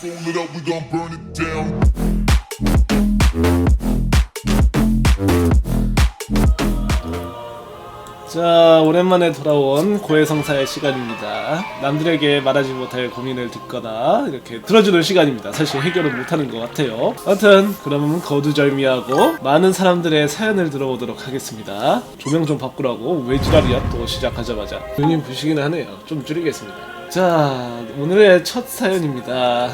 Roll it up, we gon' burn it down. 자, 오랜만에 돌아온 고해성사의 시간입니다. 남들에게 말하지 못할 고민을 듣거나 이렇게 들어주는 시간입니다. 사실 해결은 못하는 것 같아요. 아무튼 그러면 거두절미하고 많은 사람들의 사연을 들어보도록 하겠습니다. 조명 좀 바꾸라고 왜 지랄이야 또 시작하자마자. 눈이 부시기는 하네요. 좀 줄이겠습니다. 자, 오늘의 첫 사연입니다.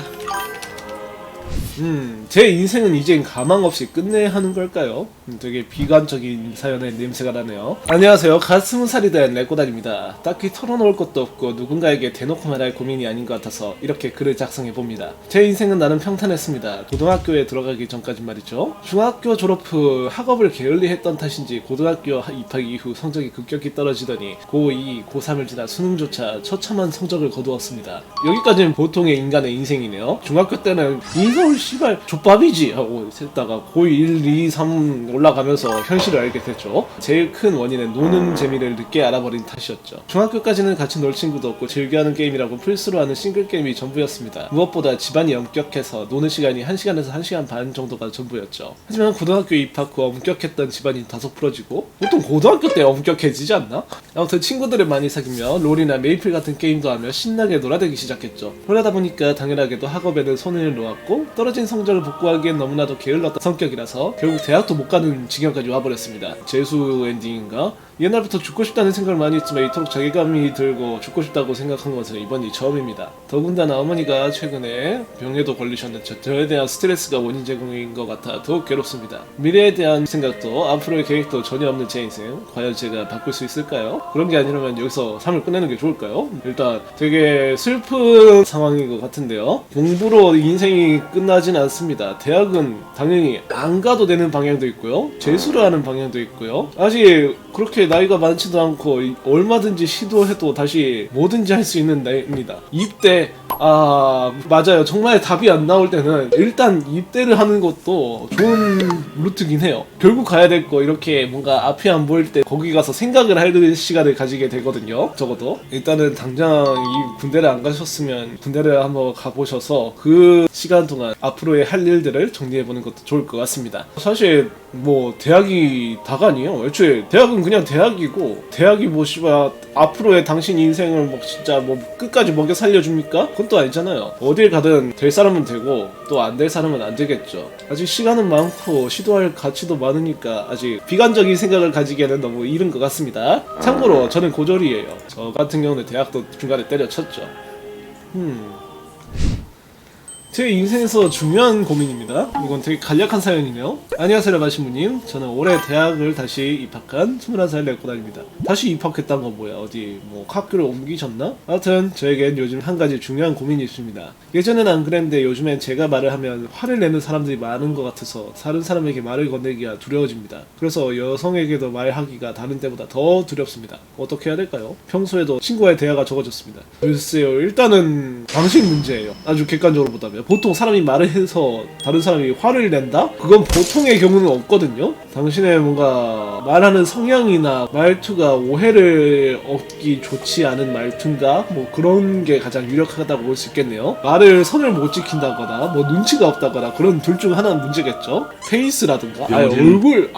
제 인생은 이젠 가망 없이 끝내야 하는 걸까요? 되게 비관적인 사연의 냄새가 나네요. 안녕하세요. 갓 20살이 된 레꼬단입니다. 딱히 털어놓을 것도 없고 누군가에게 대놓고 말할 고민이 아닌 것 같아서 이렇게 글을 작성해봅니다. 제 인생은 나름 평탄했습니다. 고등학교에 들어가기 전까진 말이죠. 중학교 졸업 후 학업을 게을리했던 탓인지 고등학교 입학 이후 성적이 급격히 떨어지더니 고2, 고3을 지나 수능조차 처참한 성적을 거두었습니다. 여기까지는 보통의 인간의 인생이네요. 중학교 때는 인서울 씨발 족밥이지 하고 했다가 고1, 2, 3 올라가면서 현실을 알게 됐죠. 제일 큰 원인은 노는 재미를 늦게 알아버린 탓이었죠. 중학교까지는 같이 놀 친구도 없고 즐겨하는 게임이라고 필수로 하는 싱글게임이 전부였습니다. 무엇보다 집안이 엄격해서 노는 시간이 1시간에서 1시간 반 정도가 전부였죠. 하지만 고등학교 입학 후 엄격했던 집안이 다소 풀어지고 보통 고등학교 때 엄격해지지 않나? 아무튼 친구들을 많이 사귀며 롤이나 메이플 같은 게임도 하며 신나게 놀아대기 시작했죠. 그러다 보니까 당연하게도 학업에는 손을 놓았고 떨어진 성적을 복구하기엔 너무나도 게을렀던 성격이라서 결국 대학도 못 가는 지경까지 와버렸습니다. 재수 엔딩인가? 옛날부터 죽고 싶다는 생각을 많이 했지만 이토록 자괴감이 들고 죽고 싶다고 생각한 것은 이번이 처음입니다. 더군다나 어머니가 최근에 병에도 걸리셨는데 저에 대한 스트레스가 원인 제공인 것 같아 더욱 괴롭습니다. 미래에 대한 생각도 앞으로의 계획도 전혀 없는 제 인생, 과연 제가 바꿀 수 있을까요? 그런 게 아니라면 여기서 삶을 끝내는 게 좋을까요? 일단 되게 슬픈 상황인 것 같은데요. 공부로 인생이 끝나진 않습니다. 대학은 당연히 안 가도 되는 방향도 있고요, 재수를 하는 방향도 있고요. 아직 그렇게 나이가 많지도 않고 얼마든지 시도해도 다시 뭐든지 할 수 있는 나이입니다. 입대, 맞아요. 정말 답이 안 나올 때는 일단 입대를 하는 것도 좋은 루트긴 해요. 결국 가야 될 거 이렇게 뭔가 앞이 안 보일 때 거기 가서 생각을 할 시간을 가지게 되거든요. 적어도 일단은 당장 이 군대를 안 가셨으면 군대를 한번 가보셔서 그 시간 동안 앞으로의 할 일들을 정리해보는 것도 좋을 것 같습니다. 사실 뭐 대학이 다가 아니에요. 애초에 대학은 그냥 대학이고, 대학이 뭐 씨발 앞으로의 당신 인생을 뭐 진짜 뭐 끝까지 먹여 살려줍니까? 그건 또 아니잖아요. 어딜 가든 될 사람은 되고 또 안 될 사람은 안 되겠죠. 아직 시간은 많고 시도할 가치도 많으니까 아직 비관적인 생각을 가지기에는 너무 이른 것 같습니다. 참고로 저는 고졸이에요. 저 같은 경우는 대학도 중간에 때려쳤죠. 제 인생에서 중요한 고민입니다. 이건 되게 간략한 사연이네요. 안녕하세요 마신부님. 저는 올해 대학을 다시 입학한 21살 레꼬단입니다. 다시 입학했단 건 뭐야? 어디 뭐 학교를 옮기셨나? 아무튼 저에겐 요즘 한 가지 중요한 고민이 있습니다. 예전엔 안 그랬는데 요즘엔 제가 말을 하면 화를 내는 사람들이 많은 것 같아서 다른 사람에게 말을 건네기가 두려워집니다. 그래서 여성에게도 말하기가 다른 때보다 더 두렵습니다. 어떻게 해야 될까요? 평소에도 친구와의 대화가 적어졌습니다. 글쎄요, 일단은 방식 문제예요. 아주 객관적으로 보다면 보통 사람이 말을 해서 다른 사람이 화를 낸다? 그건 보통의 경우는 없거든요. 당신의 뭔가 말하는 성향이나 말투가 오해를 얻기 좋지 않은 말투인가? 뭐 그런 게 가장 유력하다고 볼 수 있겠네요. 말을 선을 못 지킨다거나 뭐 눈치가 없다거나 그런 둘 중 하나는 문제겠죠. 페이스라든가 얼굴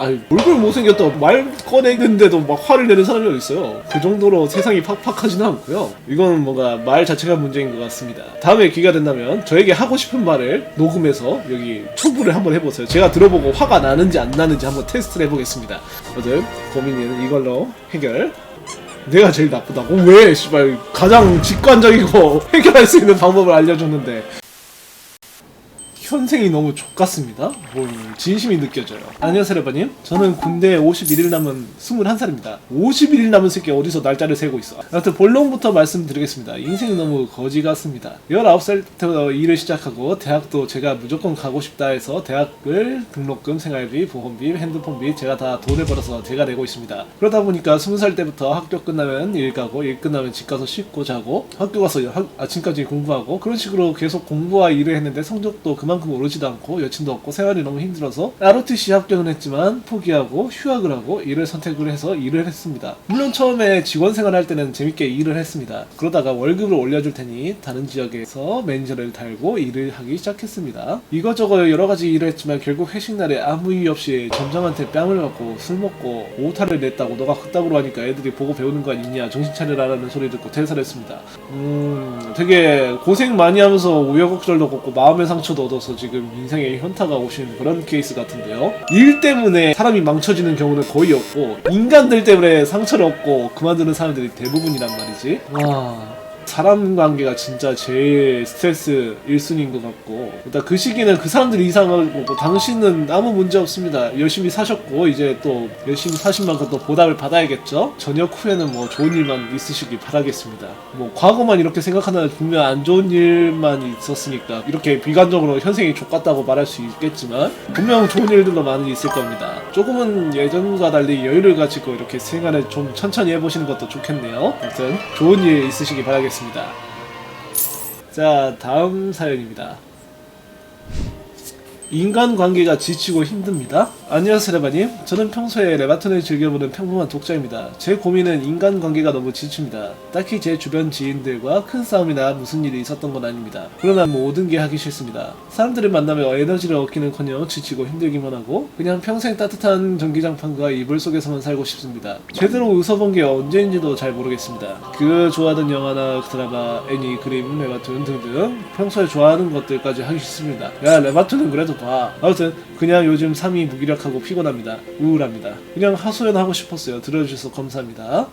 못생겼다고 말 꺼내는데도 막 화를 내는 사람이 어디 있어요. 그 정도로 세상이 팍팍하지는 않고요. 이건 뭔가 말 자체가 문제인 것 같습니다. 다음에 기회가 된다면 저에게 하고 싶은 말을 녹음해서 여기 초부를 한번 해보세요. 제가 들어보고 화가 나는지 안 나는지 한번 테스트를 해보겠습니다. 여러분 고민은 이걸로 해결. 내가 제일 나쁘다고? 왜? 씨발 가장 직관적이고 해결할 수 있는 방법을 알려줬는데 현생이 너무 족같습니다. 뭘 진심이 느껴져요. 안녕하세요 레바님. 저는 군대에 51일 남은 21살입니다. 51일 남은 새끼 어디서 날짜를 세고 있어. 아무튼 본론부터 말씀드리겠습니다. 인생이 너무 거지 같습니다. 19살 때부터 일을 시작하고 대학도 제가 무조건 가고 싶다 해서 대학을 등록금, 생활비, 보험비, 핸드폰비 제가 다 돈을 벌어서 제가 내고 있습니다. 그러다 보니까 20살 때부터 학교 끝나면 일 가고, 일 끝나면 집 가서 씻고 자고, 학교 가서 아침까지 공부하고, 그런 식으로 계속 공부와 일을 했는데 성적도 그만큼 그만큼 오르지도 않고 여친도 없고 생활이 너무 힘들어서 ROTC 합격은 했지만 포기하고 휴학을 하고 일을 선택을 해서 일을 했습니다. 물론 처음에 직원 생활할 때는 재밌게 일을 했습니다. 그러다가 월급을 올려줄 테니 다른 지역에서 매니저를 달고 일을 하기 시작했습니다. 이것저것 여러가지 일을 했지만 결국 회식날에 아무 이유 없이 점장한테 뺨을 맞고 술 먹고 오타를 냈다고 너가 그따구로 하니까 애들이 보고 배우는 거 아니냐 정신 차려라라는 소리 듣고 퇴사를 했습니다. 되게 고생 많이 하면서 우여곡절도 겪고 마음의 상처도 얻어서 지금 인생에 현타가 오신 그런 케이스 같은데요. 일 때문에 사람이 망쳐지는 경우는 거의 없고 인간들 때문에 상처를 얻고 그만두는 사람들이 대부분이란 말이지. 와, 사람 관계가 진짜 제일 스트레스 1순위인 것 같고, 일단 그 시기는 그 사람들이 이상하고 뭐 당신은 아무 문제 없습니다. 열심히 사셨고 이제 또 열심히 사신 만큼 또 보답을 받아야겠죠. 저녁 후에는 뭐 좋은 일만 있으시길 바라겠습니다. 뭐 과거만 이렇게 생각한다면 분명 안 좋은 일만 있었으니까 이렇게 비관적으로 현생이 족같다고 말할 수 있겠지만 분명 좋은 일들도 많이 있을 겁니다. 조금은 예전과 달리 여유를 가지고 이렇게 생활을 좀 천천히 해보시는 것도 좋겠네요. 아무튼 좋은 일 있으시길 바라겠습니다. 자, 다음 사연입니다. 인간관계가 지치고 힘듭니다. 안녕하세요 레바님. 저는 평소에 레바톤을 즐겨보는 평범한 독자입니다. 제 고민은 인간관계가 너무 지칩니다. 딱히 제 주변 지인들과 큰 싸움이나 무슨 일이 있었던 건 아닙니다. 그러나 모든 게 하기 싫습니다. 사람들을 만나며 에너지를 얻기는커녕 지치고 힘들기만 하고 그냥 평생 따뜻한 전기장판과 이불 속에서만 살고 싶습니다. 제대로 웃어본 게 언제인지도 잘 모르겠습니다. 그 좋아하던 영화나 드라마, 애니, 그림, 레바톤 등등 평소에 좋아하는 것들까지 하기 싫습니다. 야, 레바톤은 그래도 봐. 아무튼 그냥 요즘 삶이 무기력하고 피곤합니다. 우울합니다. 그냥 하소연하고 싶었어요. 들어주셔서 감사합니다.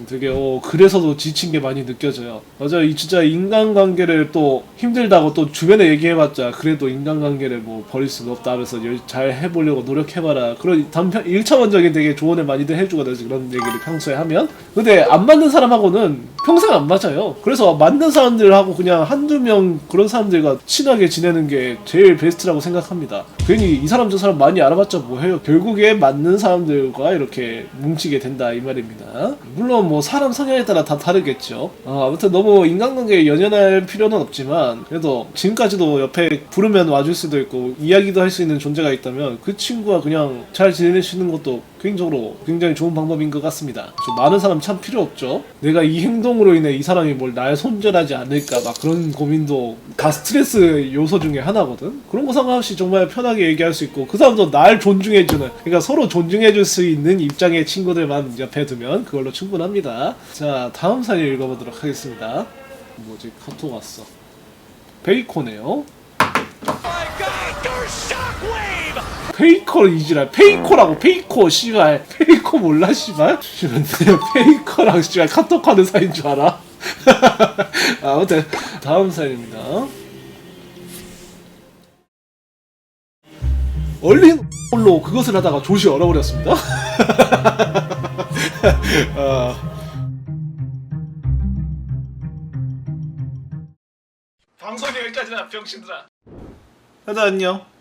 되게 그래서도 지친 게 많이 느껴져요. 맞아요. 이 진짜 인간관계를 또 힘들다고 또 주변에 얘기해봤자 그래도 인간관계를 뭐 버릴 수가 없다 하면서 잘 해보려고 노력해봐라. 그런 단편 1차원적인 되게 조언을 많이들 해주거든요. 그런 얘기를 평소에 하면. 근데 안 맞는 사람하고는 평생 안 맞아요. 그래서 맞는 사람들하고 그냥 한두 명 그런 사람들과 친하게 지내는 게 제일 베스트라고 생각합니다. 괜히 이 사람 저 사람 많이 알아봤자 뭐해요. 결국에 맞는 사람들과 이렇게 뭉치게 된다 이 말입니다. 물론 뭐 사람 성향에 따라 다 다르겠죠. 아무튼 너무 인간관계에 연연할 필요는 없지만 그래도 지금까지도 옆에 부르면 와줄 수도 있고 이야기도 할 수 있는 존재가 있다면 그 친구와 그냥 잘 지내시는 것도 개인적으로 굉장히 좋은 방법인 것 같습니다. 좀 많은 사람 참 필요 없죠. 내가 이 행동으로 인해 이 사람이 뭘 날 손절하지 않을까 막 그런 고민도 다 스트레스 요소 중에 하나거든. 그런 거 상관없이 정말 편하게 얘기할 수 있고 그 사람도 날 존중해주는, 그러니까 서로 존중해줄 수 있는 입장의 친구들만 옆에 두면 그걸로 충분합니다. 자, 다음 사연 읽어보도록 하겠습니다. 뭐지? 카톡 왔어. 베이코네요. 페이커 이지랄. 페이커라고. 페이커 씨발. 페이커 몰라 씨발? 씨발 페이커랑 씨발 카톡하는 사이인 줄 알아? 아무튼 다음 사연입니다. 얼린 홀로 그것을 하다가 조시 얼어버렸습니다. 방송이 여기까지나 병신들아. 하자 안녕.